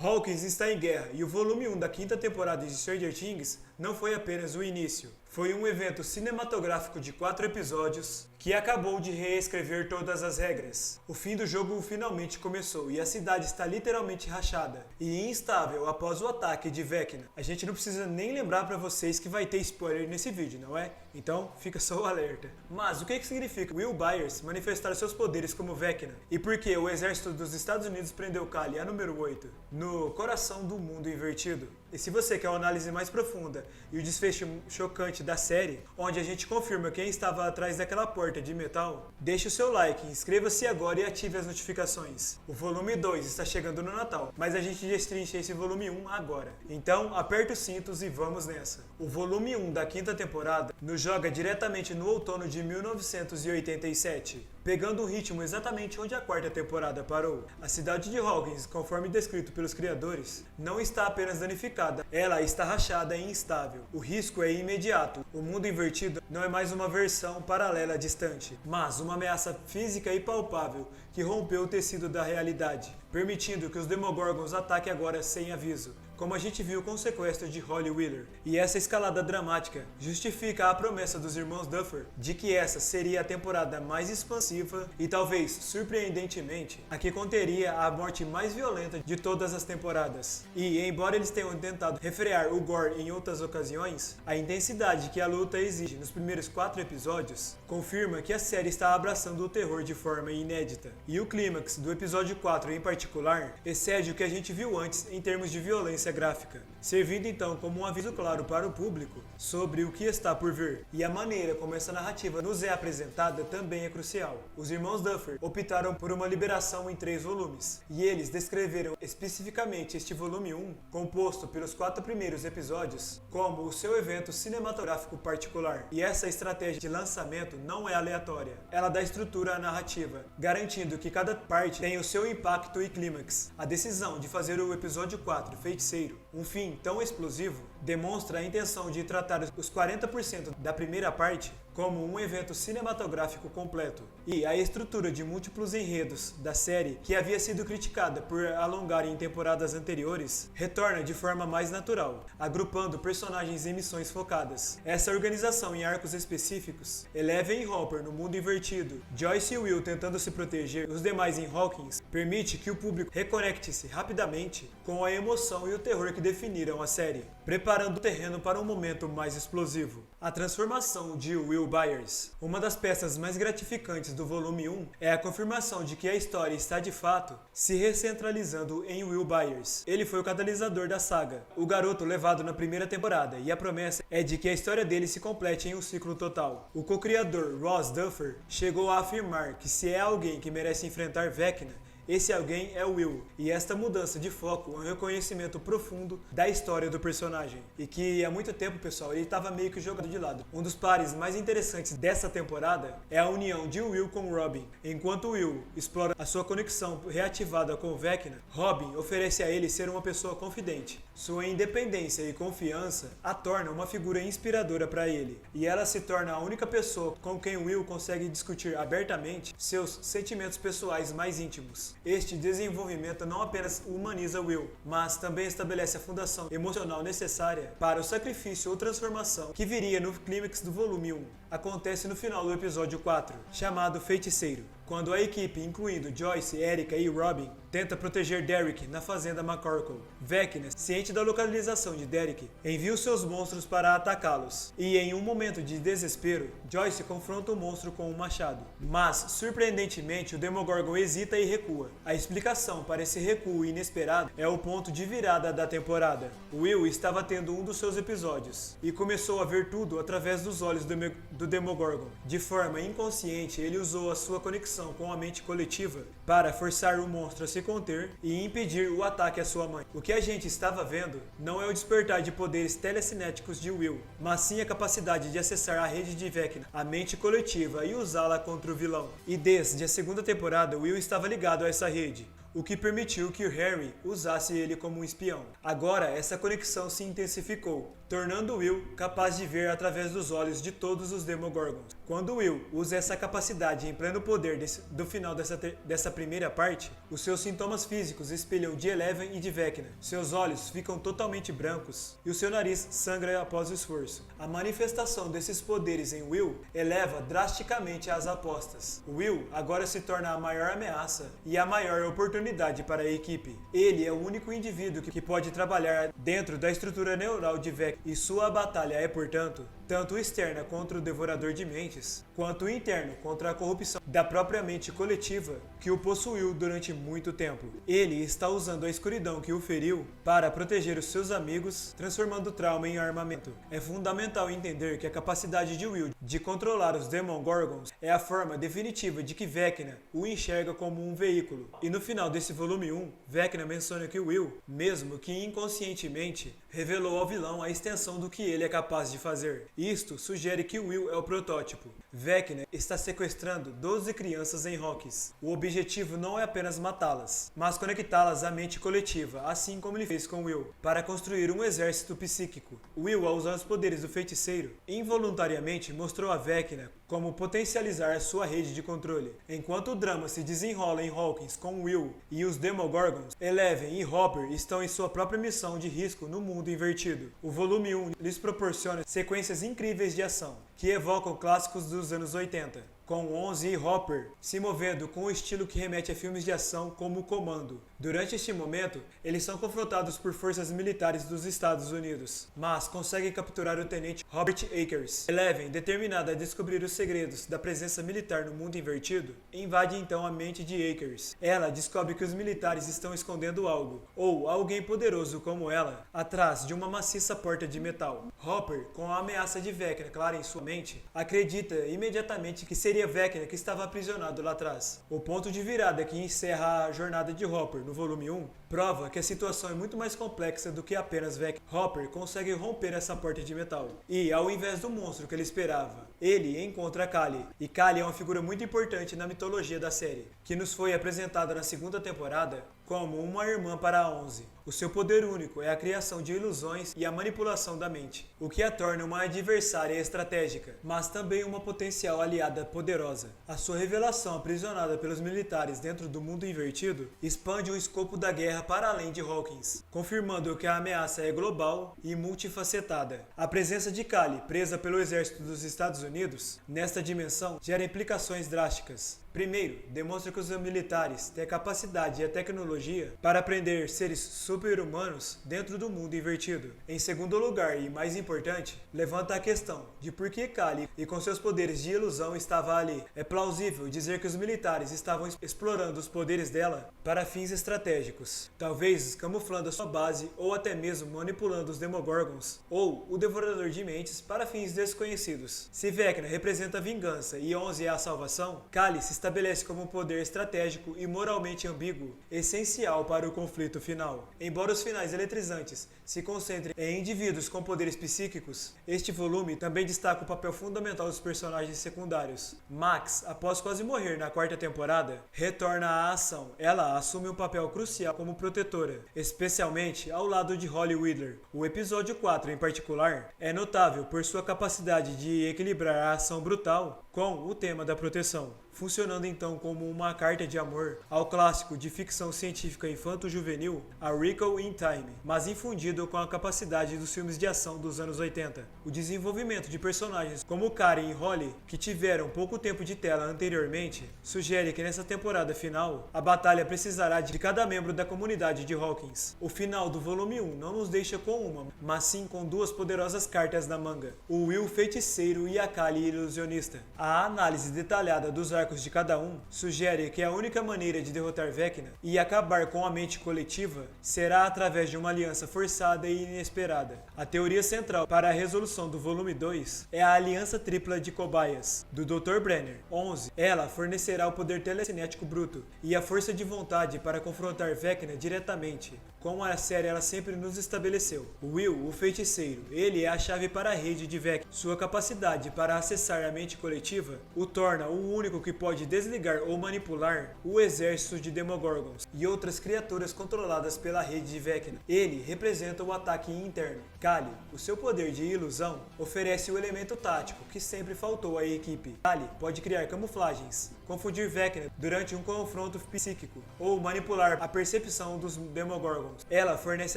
Hawkins está em guerra e o volume 1 da quinta temporada de Stranger Things não foi apenas o início. Foi um evento cinematográfico de 4 episódios que acabou de reescrever todas as regras. O fim do jogo finalmente começou e a cidade está literalmente rachada e instável após o ataque de Vecna. A gente não precisa nem lembrar para vocês que vai ter spoiler nesse vídeo, não é? Então fica só o alerta. Mas o que significa Will Byers manifestar seus poderes como Vecna? E por que o exército dos Estados Unidos prendeu Kali, a número 8, no coração do mundo invertido? E se você quer uma análise mais profunda e o desfecho chocante da série, onde a gente confirma quem estava atrás daquela porta de metal, deixe o seu like, inscreva-se agora e ative as notificações. O volume 2 está chegando no Natal, mas a gente destrincha esse volume 1 agora. Então, aperta os cintos e vamos nessa. O volume 1 da quinta temporada nos joga diretamente no outono de 1987. Pegando o ritmo exatamente onde a quarta temporada parou. A cidade de Hawkins, conforme descrito pelos criadores, não está apenas danificada, ela está rachada e instável. O risco é imediato. O mundo invertido não é mais uma versão paralela distante, mas uma ameaça física e palpável que rompeu o tecido da realidade, permitindo que os Demogorgons ataquem agora sem aviso, como a gente viu com o sequestro de Holly Wheeler. E essa escalada dramática justifica a promessa dos irmãos Duffer de que essa seria a temporada mais expansiva e talvez, surpreendentemente, a que conteria a morte mais violenta de todas as temporadas. E, embora eles tenham tentado refrear o gore em outras ocasiões, a intensidade que a luta exige nos primeiros 4 episódios confirma que a série está abraçando o terror de forma inédita. E o clímax do episódio 4 em particular excede o que a gente viu antes em termos de violência gráfica, servindo então como um aviso claro para o público sobre o que está por vir. E a maneira como essa narrativa nos é apresentada também é crucial. Os irmãos Duffer optaram por uma liberação em 3 volumes, e eles descreveram especificamente este volume 1, composto pelos 4 primeiros episódios, como o seu evento cinematográfico particular. E essa estratégia de lançamento não é aleatória. Ela dá estrutura à narrativa, garantindo que cada parte tem o seu impacto e clímax. A decisão de fazer o episódio 4, Feiticeiro, um fim tão explosivo, demonstra a intenção de tratar os 40% da primeira parte como um evento cinematográfico completo. E a estrutura de múltiplos enredos da série, que havia sido criticada por alongar em temporadas anteriores, retorna de forma mais natural, agrupando personagens em missões focadas. Essa organização em arcos específicos, Eleven e Hopper no mundo invertido, Joyce e Will tentando se proteger, os demais em Hawkins, permite que o público reconecte-se rapidamente com a emoção e o terror que definiram a série, preparando o terreno para um momento mais explosivo. A transformação de Will Byers. Uma das peças mais gratificantes do volume 1 é a confirmação de que a história está de fato se recentralizando em Will Byers. Ele foi o catalisador da saga, o garoto levado na primeira temporada, e a promessa é de que a história dele se complete em um ciclo total. O co-criador Ross Duffer chegou a afirmar que se é alguém que merece enfrentar Vecna, esse alguém é o Will, e esta mudança de foco é um reconhecimento profundo da história do personagem, e que há muito tempo, pessoal, ele estava meio que jogado de lado. Um dos pares mais interessantes dessa temporada é a união de Will com Robin. Enquanto Will explora a sua conexão reativada com Vecna, Robin oferece a ele ser uma pessoa confidente. Sua independência e confiança a torna uma figura inspiradora para ele, e ela se torna a única pessoa com quem Will consegue discutir abertamente seus sentimentos pessoais mais íntimos. Este desenvolvimento não apenas humaniza Will, mas também estabelece a fundação emocional necessária para o sacrifício ou transformação que viria no clímax do volume 1. Acontece no final do episódio 4, chamado Feiticeiro, quando a equipe, incluindo Joyce, Erica e Robin, tenta proteger Derek na fazenda McCorkle. Vecna, ciente da localização de Derek, envia os seus monstros para atacá-los. E em um momento de desespero, Joyce confronta o monstro com um machado. Mas, surpreendentemente, o Demogorgon hesita e recua. A explicação para esse recuo inesperado é o ponto de virada da temporada. Will estava tendo um dos seus episódios e começou a ver tudo através dos olhos do Demogorgon. De forma inconsciente, ele usou a sua conexão com a mente coletiva para forçar o monstro a se conter e impedir o ataque à sua mãe. O que a gente estava vendo não é o despertar de poderes telecinéticos de Will, mas sim a capacidade de acessar a rede de Vecna, a mente coletiva, e usá-la contra o vilão. E desde a segunda temporada, Will estava ligado a essa rede. o que permitiu que o Harry usasse ele como um espião. Agora, essa conexão se intensificou, tornando Will capaz de ver através dos olhos de todos os Demogorgons. Quando Will usa essa capacidade em pleno poder do final dessa primeira parte, os seus sintomas físicos espelham de Eleven e de Vecna. Seus olhos ficam totalmente brancos e o seu nariz sangra após o esforço. A manifestação desses poderes em Will eleva drasticamente as apostas. Will agora se torna a maior ameaça e a maior oportunidade para a equipe. Ele é o único indivíduo que pode trabalhar dentro da estrutura neural de Vecna e sua batalha é, portanto, tanto externa contra o Devorador de Mentes, quanto interno contra a corrupção da própria mente coletiva que o possuiu durante muito tempo. Ele está usando a escuridão que o feriu para proteger os seus amigos, transformando o trauma em armamento. É fundamental entender que a capacidade de Will de controlar os Demogorgons é a forma definitiva de que Vecna o enxerga como um veículo. E no final desse volume 1, Vecna menciona que Will, mesmo que inconscientemente, revelou ao vilão a extensão do que ele é capaz de fazer. Isto sugere que Will é o protótipo. Vecna está sequestrando 12 crianças em Hawkins. O objetivo não é apenas matá-las, mas conectá-las à mente coletiva, assim como ele fez com Will, para construir um exército psíquico. Will, ao usar os poderes do feiticeiro, involuntariamente mostrou a Vecna como potencializar sua rede de controle. Enquanto o drama se desenrola em Hawkins com Will e os Demogorgons, Eleven e Hopper estão em sua própria missão de risco no mundo invertido. O volume 1 lhes proporciona sequências incríveis de ação, que evocam clássicos dos anos 80. Com Onze e Hopper se movendo com o estilo que remete a filmes de ação como Comando. Durante este momento, eles são confrontados por forças militares dos Estados Unidos, mas conseguem capturar o tenente Robert Akers. Eleven, determinada a descobrir os segredos da presença militar no mundo invertido, invade então a mente de Akers. Ela descobre que os militares estão escondendo algo, ou alguém poderoso como ela, atrás de uma maciça porta de metal. Hopper, com a ameaça de Vecna clara em sua mente, acredita imediatamente que seria Vecna que estava aprisionado lá atrás. O ponto de virada que encerra a jornada de Hopper no volume 1 prova que a situação é muito mais complexa do que apenas Vecna. Hopper consegue romper essa porta de metal e, ao invés do monstro que ele esperava, ele encontra Kali. E Kali é uma figura muito importante na mitologia da série, que nos foi apresentada na segunda temporada como uma irmã para a Onze. O seu poder único é a criação de ilusões e a manipulação da mente, o que a torna uma adversária estratégica, mas também uma potencial aliada poderosa. A sua revelação aprisionada pelos militares dentro do mundo invertido expande o escopo da guerra para além de Hawkins, confirmando que a ameaça é global e multifacetada. A presença de Kali, presa pelo exército dos Estados Unidos, nesta dimensão, gera implicações drásticas. Primeiro, demonstra que os militares têm a capacidade e a tecnologia para prender seres super-humanos dentro do mundo invertido. Em segundo lugar, e mais importante, levanta a questão de por que Kali, e com seus poderes de ilusão, estava ali. É plausível dizer que os militares estavam explorando os poderes dela para fins estratégicos, talvez camuflando a sua base ou até mesmo manipulando os Demogorgons ou o Devorador de Mentes para fins desconhecidos. Se Vecna representa a vingança e Onze é a salvação, Kali se estabelece como um poder estratégico e moralmente ambíguo, essencial para o conflito final. Embora os finais eletrizantes se concentrem em indivíduos com poderes psíquicos, este volume também destaca o papel fundamental dos personagens secundários. Max, após quase morrer na quarta temporada, retorna à ação. Ela assume um papel crucial como protetora, especialmente ao lado de Holly Wheeler. O episódio 4, em particular, é notável por sua capacidade de equilibrar a ação brutal com o tema da proteção, funcionando então como uma carta de amor ao clássico de ficção científica infanto-juvenil A Wrinkle in Time, mas infundido com a capacidade dos filmes de ação dos anos 80. O desenvolvimento de personagens como Karen e Holly, que tiveram pouco tempo de tela anteriormente, sugere que nessa temporada final, a batalha precisará de cada membro da comunidade de Hawkins. O final do volume 1 não nos deixa com uma, mas sim com duas poderosas cartas na manga, o Will Feiticeiro e a Kali Ilusionista. A análise detalhada dos arcos de cada um sugere que a única maneira de derrotar Vecna e acabar com a mente coletiva será através de uma aliança forçada e inesperada. A teoria central para a resolução do volume 2 é a aliança tripla de cobaias do Dr. Brenner. 11. Ela fornecerá o poder telecinético bruto e a força de vontade para confrontar Vecna diretamente. como a série ela sempre nos estabeleceu. O Will, o feiticeiro, ele é a chave para a rede de Vecna. Sua capacidade para acessar a mente coletiva o torna o único que pode desligar ou manipular o exército de Demogorgons e outras criaturas controladas pela rede de Vecna. Ele representa o ataque interno. Kali, o seu poder de ilusão, oferece o elemento tático que sempre faltou à equipe. Kali pode criar camuflagens, confundir Vecna durante um confronto psíquico ou manipular a percepção dos Demogorgons. Ela fornece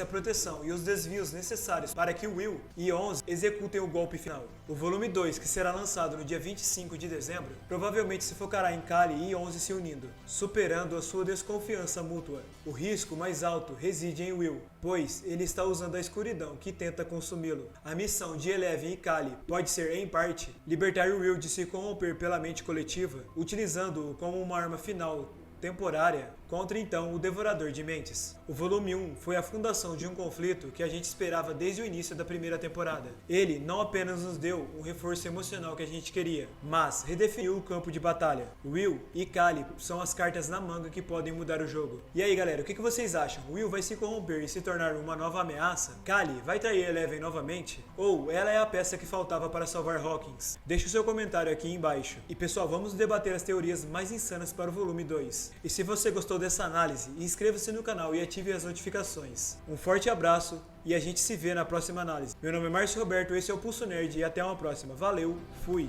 a proteção e os desvios necessários para que Will e 11 executem o golpe final. O volume 2, que será lançado no dia 25 de dezembro, provavelmente se focará em Kali e 11 se unindo, superando a sua desconfiança mútua. O risco mais alto reside em Will, pois ele está usando a escuridão que tenta consumi-lo. A missão de Eleven e Kali pode ser, em parte, libertar Will de se corromper pela mente coletiva, utilizando-o como uma arma final temporária contra então o Devorador de Mentes. O volume 1 foi a fundação de um conflito que a gente esperava desde o início da primeira temporada. Ele não apenas nos deu um reforço emocional que a gente queria, mas redefiniu o campo de batalha. Will e Kali são as cartas na manga que podem mudar o jogo. E aí galera, o que vocês acham? Will vai se corromper e se tornar uma nova ameaça? Kali vai trair Eleven novamente? Ou ela é a peça que faltava para salvar Hawkins? Deixe o seu comentário aqui embaixo. E pessoal, vamos debater as teorias mais insanas para o volume 2. E se você gostou dessa análise, inscreva-se no canal e ative as notificações. Um forte abraço e a gente se vê na próxima análise. Meu nome é Márcio Roberto, esse é o Pulso Nerd e até uma próxima. Valeu, fui!